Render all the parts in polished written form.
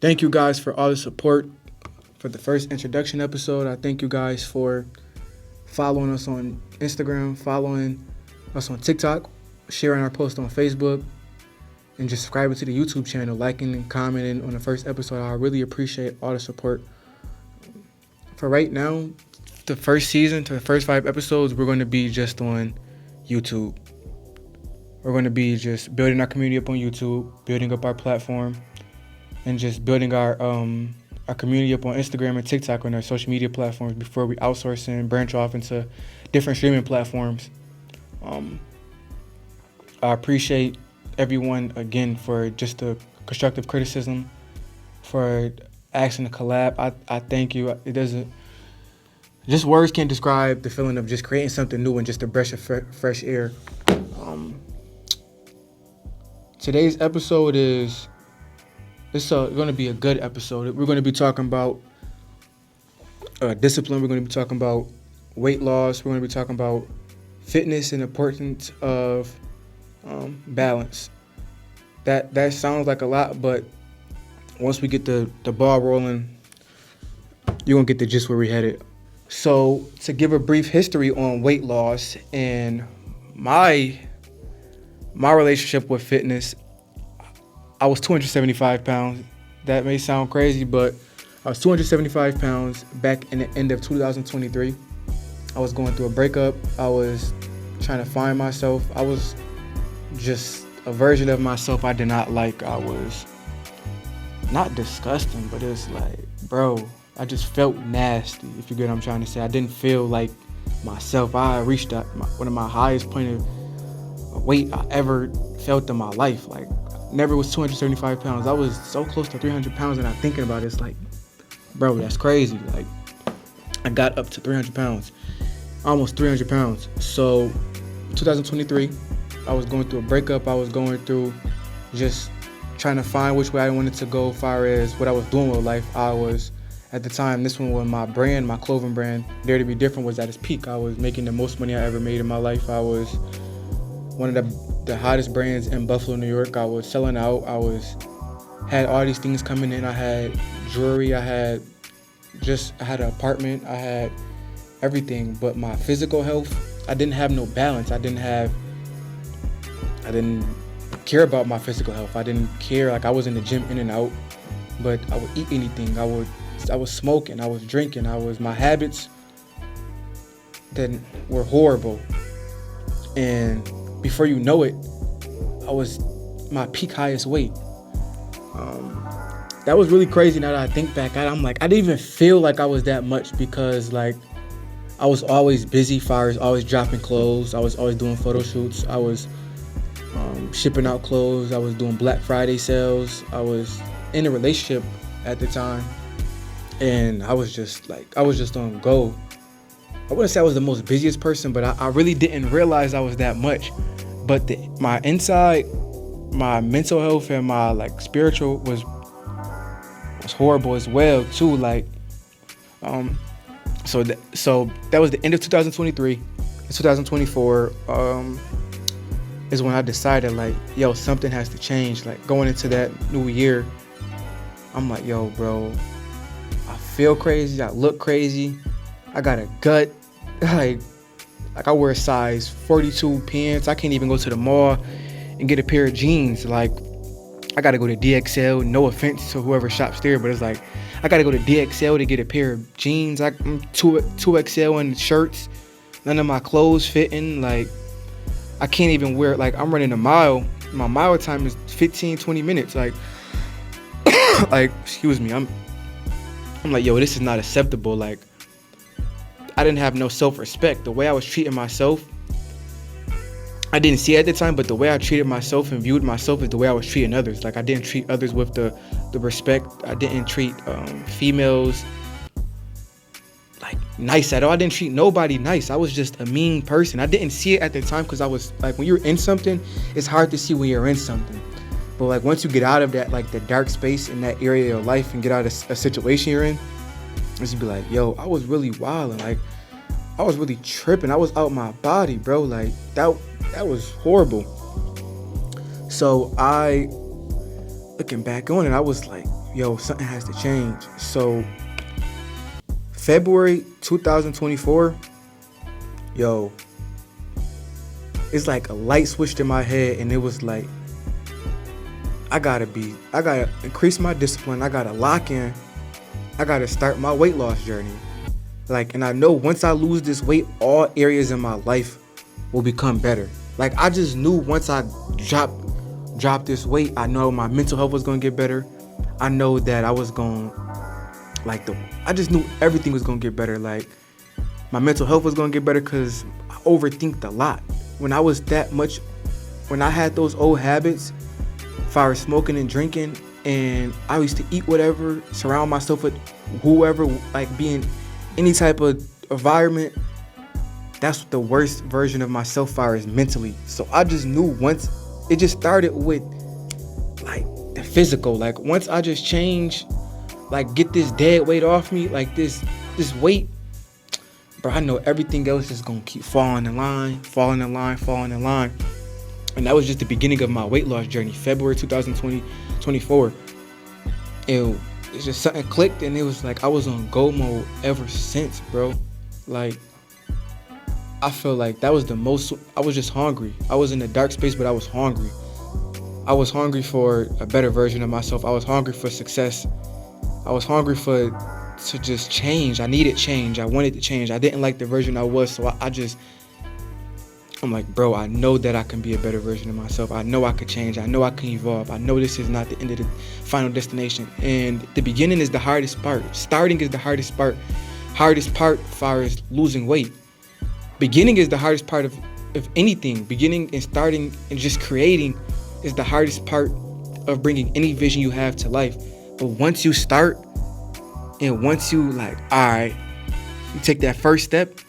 Thank you guys for all the support for the first introduction episode. I thank you guys for following us on Instagram, following us on TikTok, sharing our post on Facebook, and just subscribing to the YouTube channel, liking and commenting on the first episode. I really appreciate all the support. For right now, the first season to the first 5 episodes, we're going to be just on YouTube. We're going to be just building our community up on YouTube, building up our platform, and just building our community up on Instagram and TikTok on our social media platforms before we outsource and branch off into different streaming platforms. I appreciate everyone again for just the constructive criticism, for asking to collab. I thank you. It doesn't, just words can't describe the feeling of just creating something new and just a breath of fresh air. Today's episode it's going to be a good episode. We're going to be talking about discipline. We're going to be talking about weight loss. We're going to be talking about fitness and the importance of balance. That sounds like a lot, but once we get the ball rolling, you're going to get the gist where we're headed. So to give a brief history on weight loss and my relationship with fitness, I was 275 pounds. That may sound crazy, but I was 275 pounds back in the end of 2023. I was going through a breakup. I was trying to find myself. I was just a version of myself I did not like. I was not disgusting, but it was like, bro, I just felt nasty, if you get what I'm trying to say. I didn't feel like myself. I reached one of my highest point of weight I ever felt in my life. Like, never was 275 pounds. I was so close to 300 pounds, and I'm thinking about it, it's like, bro, that's crazy. Like, I got up to 300 pounds, almost 300 pounds. So 2023, I was going through a breakup. I was going through just trying to find which way I wanted to go as far as what I was doing with life. I was, at the time, this one was my brand, my clothing brand, Dare to Be Different, was at its peak. I was making the most money I ever made in my life. I was one of the hottest brands in Buffalo, New York. I was selling out. Had all these things coming in. I had jewelry. I had an apartment. I had everything. But my physical health, I didn't have no balance. I didn't care about my physical health. I didn't care. Like, I was in the gym in and out, but I would eat anything. I was smoking. I was drinking. My habits then were horrible. And before you know it, I was my peak highest weight. That was really crazy. Now that I think back at it, I'm like, I didn't even feel like I was that much, because like, I was always busy, always dropping clothes. I was always doing photo shoots. I was shipping out clothes. I was doing Black Friday sales. I was in a relationship at the time, and I was just on go. I wouldn't say I was the most busiest person, but I really didn't realize I was that much. But my inside, my mental health and my like spiritual was horrible as well too. Like, so that was the end of 2023. In 2024 is when I decided, like, yo, something has to change. Like, going into that new year, I'm like, yo, bro, I feel crazy. I look crazy. I got a gut. Like I wear size 42 pants. I can't even go to the mall and get a pair of jeans. Like, I gotta go to DXL. No offense to whoever shops there, but it's like, I gotta go to DXL to get a pair of jeans. I'm 2XL in shirts. None of my clothes fitting. Like, I can't even wear, like, I'm running a mile. My mile time is 15-20 minutes. Like, like, excuse me. I'm like, yo, this is not acceptable. Like, I didn't have no self-respect. The way I was treating myself, I didn't see it at the time, but the way I treated myself and viewed myself is the way I was treating others. Like, I didn't treat others with the respect. I didn't treat females like nice at all. I didn't treat nobody nice. I was just a mean person. I didn't see it at the time, because I was like, when you're in something, it's hard to see when you're in something. But like, once you get out of that, like the dark space in that area of your life, and get out of a situation you're in, you be like, yo, I was really wilding. Like, I was really tripping. I was out my body, bro. Like, that was horrible. So looking back on it, I was like, yo, something has to change. So February 2024, yo, it's like a light switched in my head, and it was like, I gotta increase my discipline. I gotta lock in. I gotta start my weight loss journey. Like, and I know once I lose this weight, all areas in my life will become better. Like, I just knew once I drop this weight, I know my mental health was gonna get better. I know that I was gonna, I just knew everything was gonna get better. Like, my mental health was gonna get better because I overthinked a lot. When I had those old habits, fire smoking and drinking, and I used to eat whatever, surround myself with whoever, like being any type of environment, that's the worst version of myself fire is mentally. So I just knew once it just started with like the physical, like once I just change, like get this dead weight off me, like this weight, bro, I know everything else is gonna keep falling in line. And that was just the beginning of my weight loss journey, February 2024. And it's just something clicked, and it was like I was on go mode ever since, bro. Like, I feel like that was I was just hungry. I was in a dark space, but I was hungry. I was hungry for a better version of myself. I was hungry for success. I was hungry to just change. I needed change. I wanted to change. I didn't like the version I was, so I'm like, bro, I know that I can be a better version of myself. I know I could change. I know I can evolve. I know this is not the end of the final destination. And the beginning is the hardest part. Starting is the hardest part. Hardest part as far as losing weight. Beginning is the hardest part of anything. Beginning and starting and just creating is the hardest part of bringing any vision you have to life. But once you start and once you like, all right, you take that first step,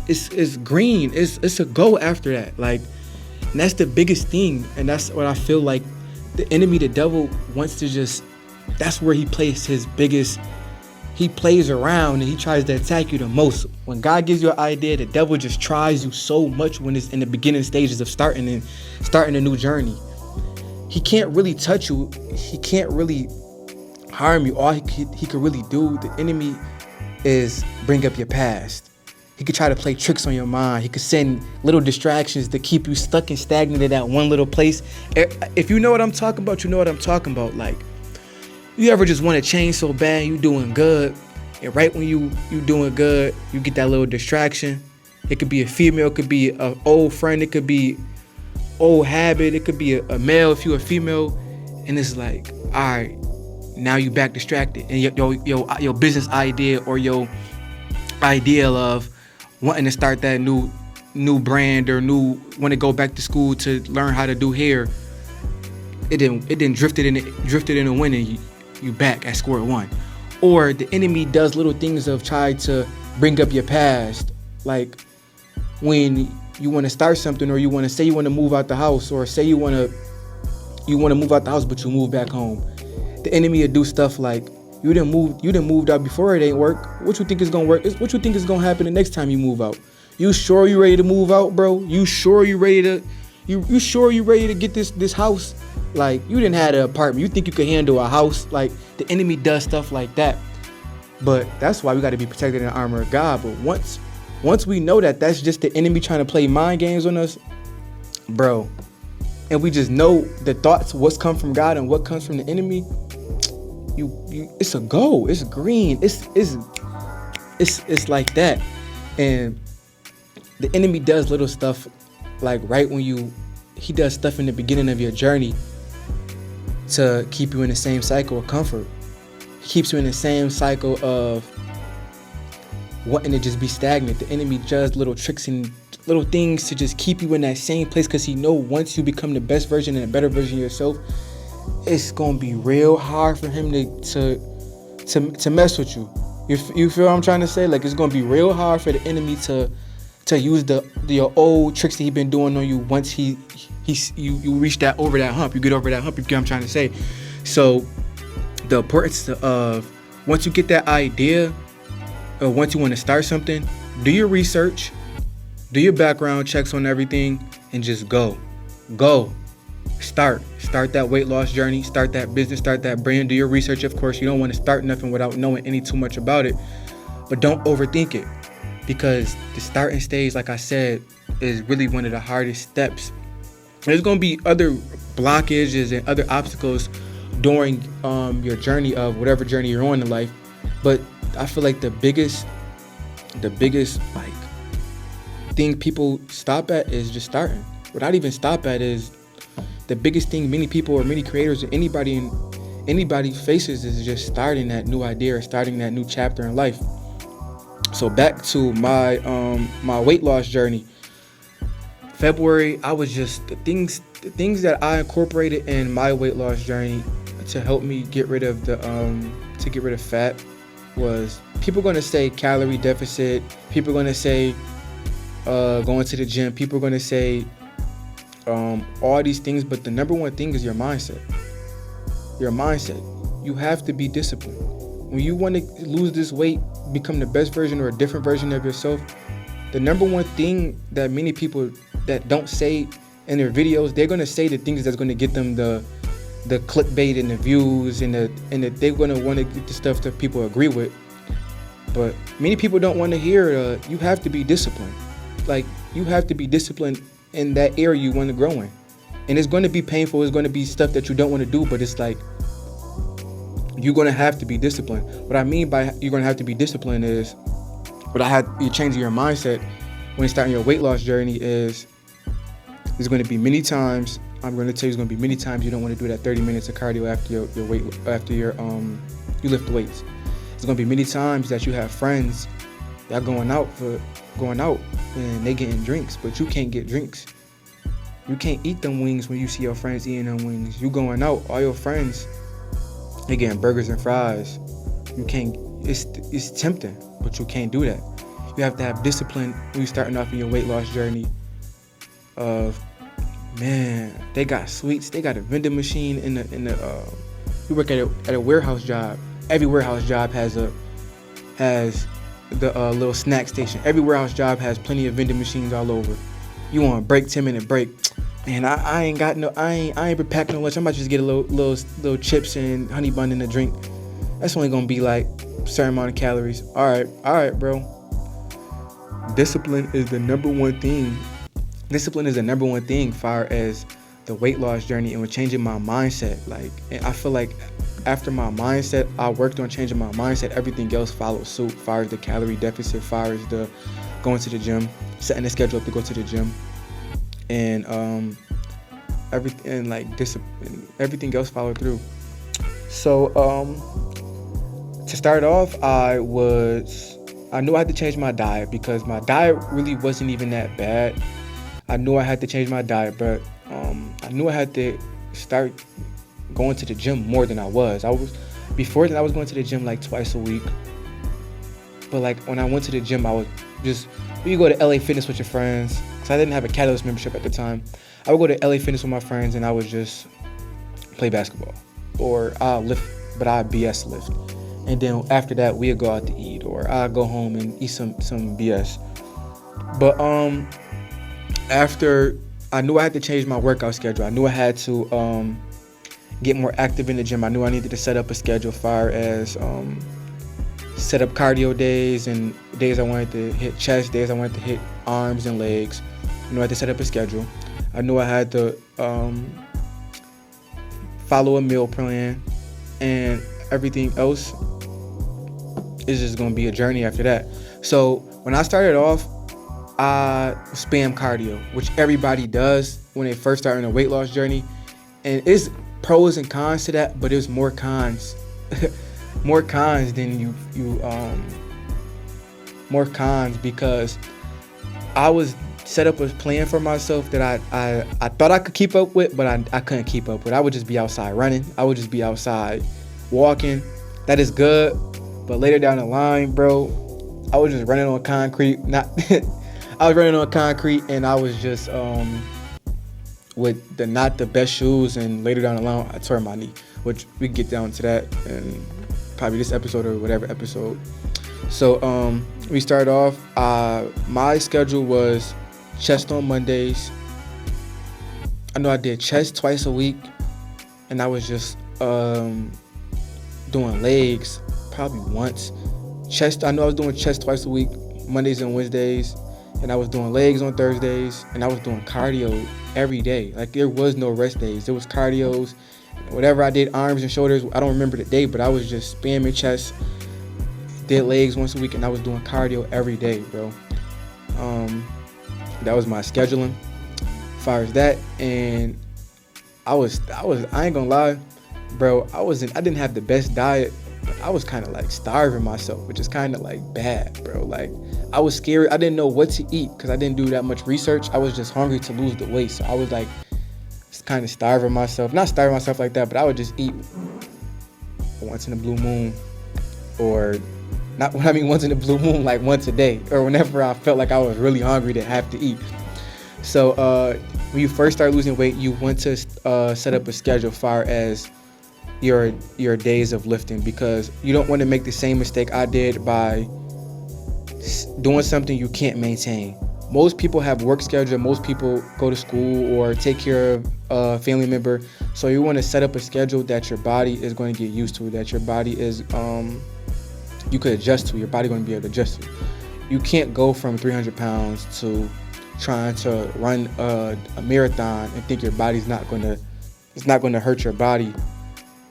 it's green. It's a go after that. Like, and that's the biggest thing. And that's what I feel like the enemy, the devil, wants to just, that's where he plays his biggest, he plays around and he tries to attack you the most. When God gives you an idea, the devil just tries you so much when it's in the beginning stages of starting a new journey. He can't really touch you. He can't really harm you. All he could really do, the enemy, is bring up your past. He could try to play tricks on your mind. He could send little distractions to keep you stuck and stagnant in that one little place. If you know what I'm talking about, you know what I'm talking about. Like, you ever just want to change so bad, you doing good, and right when you doing good, you get that little distraction. It could be a female, it could be an old friend, it could be old habit, it could be a male if you're a female, and it's like, all right, now you back distracted, and your business idea or your ideal of wanting to start that new brand or want to go back to school to learn how to do hair, it didn't drifted in the wind, and you back at square one. Or the enemy does little things of try to bring up your past, like when you want to start something, or you want to say you want to move out the house, or say you want to move out the house but you move back home. The enemy will do stuff like, you didn't moved out before, it ain't work. What you think is gonna work? What you think is gonna happen the next time you move out? You sure you ready to move out, bro? You sure you ready to get this house? Like, you didn't have an apartment. You think you could handle a house? Like, the enemy does stuff like that. But that's why we got to be protected in the armor of God. But once we know that that's just the enemy trying to play mind games on us, bro, and we just know the thoughts, what's come from God and what comes from the enemy, it's a go. It's green. It's like that. And the enemy does little stuff, like right when he does stuff in the beginning of your journey to keep you in the same cycle of comfort. He keeps you in the same cycle of wanting to just be stagnant. The enemy does little tricks and little things to just keep you in that same place, because he know once you become the best version and a better version of yourself, it's gonna be real hard for him to mess with you. You feel what I'm trying to say? Like, it's gonna be real hard for the enemy to use your old tricks that he been doing on you once you reach over that hump. You get over that hump. You get what I'm trying to say? So the importance of, once you get that idea, or once you want to start something, do your research, do your background checks on everything, and just go. Start start that weight loss journey, start that business, start that brand, do your research. Of course, you don't want to start nothing without knowing any too much about it, but don't overthink it, because the starting stage, like I said, is really one of the hardest steps. There's going to be other blockages and other obstacles during your journey of whatever journey you're on in life, but I feel like the biggest like thing people stop at is just starting. What I'd even stop at is the biggest thing many people or many creators or anybody faces is just starting that new idea or starting that new chapter in life. So back to my my weight loss journey. February, I was just the things that I incorporated in my weight loss journey to help me get rid of fat was, people are gonna say calorie deficit, people are gonna say going to the gym, people are gonna say all these things, but the number one thing is your mindset. Your mindset. You have to be disciplined. When you want to lose this weight, become the best version or a different version of yourself, the number one thing that many people that don't say in their videos, they're gonna say the things that's gonna get them the clickbait and the views and they're gonna want to get the stuff that people agree with. But many people don't want to hear you have to be disciplined. Like, you have to be disciplined in that area you want to grow in, and it's going to be painful. It's going to be stuff that you don't want to do, but it's like you're going to have to be disciplined. What I mean by you're going to have to be disciplined is, you changing your mindset when you're starting your weight loss journey is, there's going to be many times, I'm going to tell you, there's going to be many times you don't want to do that 30 minutes of cardio after you lift weights. There's going to be many times that you have friends that going out and they getting drinks, but you can't get drinks. You can't eat them wings when you see your friends eating them wings. You going out, all your friends, they getting burgers and fries. You can't. It's tempting, but you can't do that. You have to have discipline when you're starting off in your weight loss journey. Man, they got sweets. They got a vending machine in the. You work at a warehouse job. Every warehouse job has the little snack station. Every warehouse job has plenty of vending machines all over. You want a break, 10-minute break. Man, I ain't been packing no lunch. I might just get a little chips and honey bun in a drink. That's only gonna be like a certain amount of calories. All right, bro. Discipline is the number one thing. Discipline is the number one thing far as the weight loss journey and with changing my mindset. Like, and I feel like after my mindset, I worked on changing my mindset, everything else followed suit, far as the calorie deficit, far as the going to the gym, setting a schedule up to go to the gym, and everything like discipline, everything else followed through. So to start off, I knew I had to change my diet because my diet really wasn't even that bad. I knew I had to change my diet, but I knew I had to start going to the gym more than I was. Before that, I was going to the gym like twice a week. But like when I went to the gym, I would just, you go to LA Fitness with your friends, because I didn't have a Catalyst membership at the time. I would go to LA Fitness with my friends and I would just play basketball. Or I'll lift, but I'll BS lift. And then after that, we'll go out to eat, or I'll go home and eat some BS. But after, I knew I had to change my workout schedule. I knew I had to get more active in the gym. I knew I needed to set up a schedule far as set up cardio days and days I wanted to hit chest, days I wanted to hit arms and legs. I knew I had to set up a schedule. I knew I had to follow a meal plan, and everything else is just going to be a journey after that. So when I started off, I spam cardio, which everybody does when they first start on a weight loss journey. And it's pros and cons to that, but there's more cons. More cons than more cons, because I was set up a plan for myself that I thought I could keep up with, but I couldn't keep up with. I would just be outside running. I would just be outside walking. That is good, but later down the line, bro, I was just running on concrete. I was running on concrete, and I was just with not the best shoes, and later down the line, I tore my knee, which we can get down to that in probably this episode or whatever episode. So we started off, my schedule was chest on Mondays. I know I did chest twice a week, and I was just doing legs probably once. Chest, I know I was doing chest twice a week, Mondays and Wednesdays, and I was doing legs on Thursdays, and I was doing cardio every day. Like there was no rest days. There was cardios, whatever I did, arms and shoulders. I don't remember the day, but I was just spamming chest, did legs once a week, and I was doing cardio every day, bro. That was my scheduling. As far as that, and I ain't gonna lie, bro. I didn't have the best diet. But I was kind of like starving myself, which is kind of like bad, bro. Like I was scared. I didn't know what to eat because I didn't do that much research. I was just hungry to lose the weight, so I was like kind of starving myself. Not starving myself like that, but I would just eat once in a blue moon, or not. What I mean, once in a blue moon, like once a day, or whenever I felt like I was really hungry to have to eat. So when you first start losing weight, you want to set up a schedule far as your days of lifting, because you don't want to make the same mistake I did by doing something you can't maintain. Most people have work schedule. Most people go to school or take care of a family member. So you want to set up a schedule that your body is going to get used to, that your body is you could adjust to. Your body going to be able to adjust to. You can't go from 300 pounds to trying to run a marathon and think your body's not going to, it's not going to hurt your body.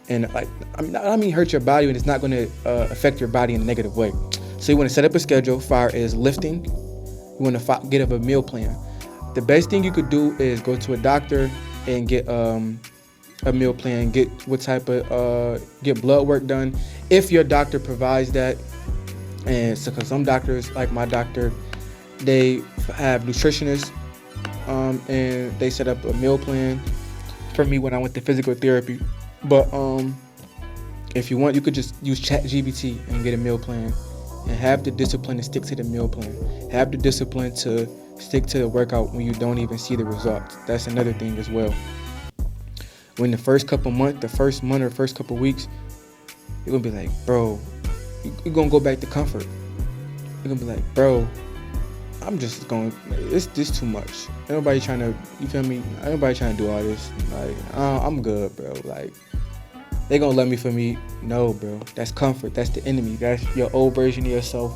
And like, I mean hurt your body, and it's not going to affect your body in a negative way. So you want to set up a schedule far as lifting. You want to get up a meal plan. The best thing you could do is go to a doctor and get a meal plan. Get what type of get blood work done if your doctor provides that. And so, cause some doctors, like my doctor, they have nutritionists, and they set up a meal plan for me when I went to physical therapy. But if you want, you could just use ChatGPT and get a meal plan, and have the discipline to stick to the meal plan. Have the discipline to stick to the workout when you don't even see the results. That's another thing as well. When the first month or first couple weeks, you're gonna be like, bro, you're gonna go back to comfort. You're gonna be like, bro, it's this too much. Nobody trying to, you feel me? Nobody trying to do all this. Like, I'm good, bro. Like, they gonna love me for me. No, bro. That's comfort. That's the enemy. That's your old version of yourself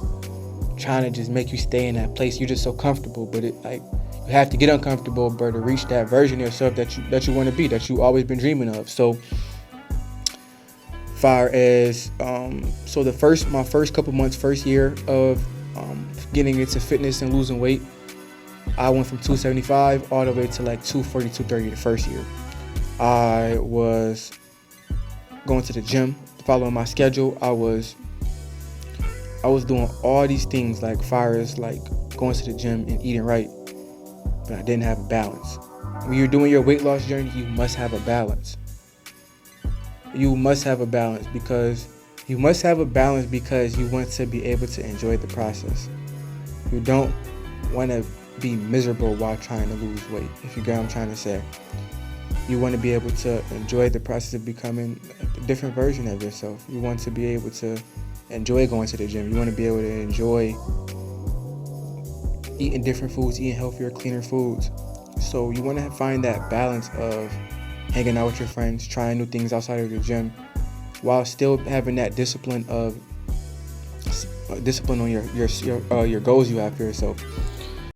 trying to just make you stay in that place. You're just so comfortable, but you have to get uncomfortable, bro, to reach that version of yourself that you want to be, that you always been dreaming of. So, far as my first couple months, first year of getting into fitness and losing weight, I went from 275 all the way to like 240, 230 the first year. I was going to the gym, following my schedule. I was doing all these things, like far as like going to the gym and eating right, but I didn't have a balance. When you're doing your weight loss journey, you must have a balance. You must have a balance because you want to be able to enjoy the process. You don't want to be miserable while trying to lose weight, if you get what I'm trying to say. You want to be able to enjoy the process of becoming a different version of yourself. You want to be able to enjoy going to the gym. You want to be able to enjoy eating different foods, eating healthier, cleaner foods. So you want to find that balance of hanging out with your friends, trying new things outside of the gym, while still having that discipline on your goals you have for yourself.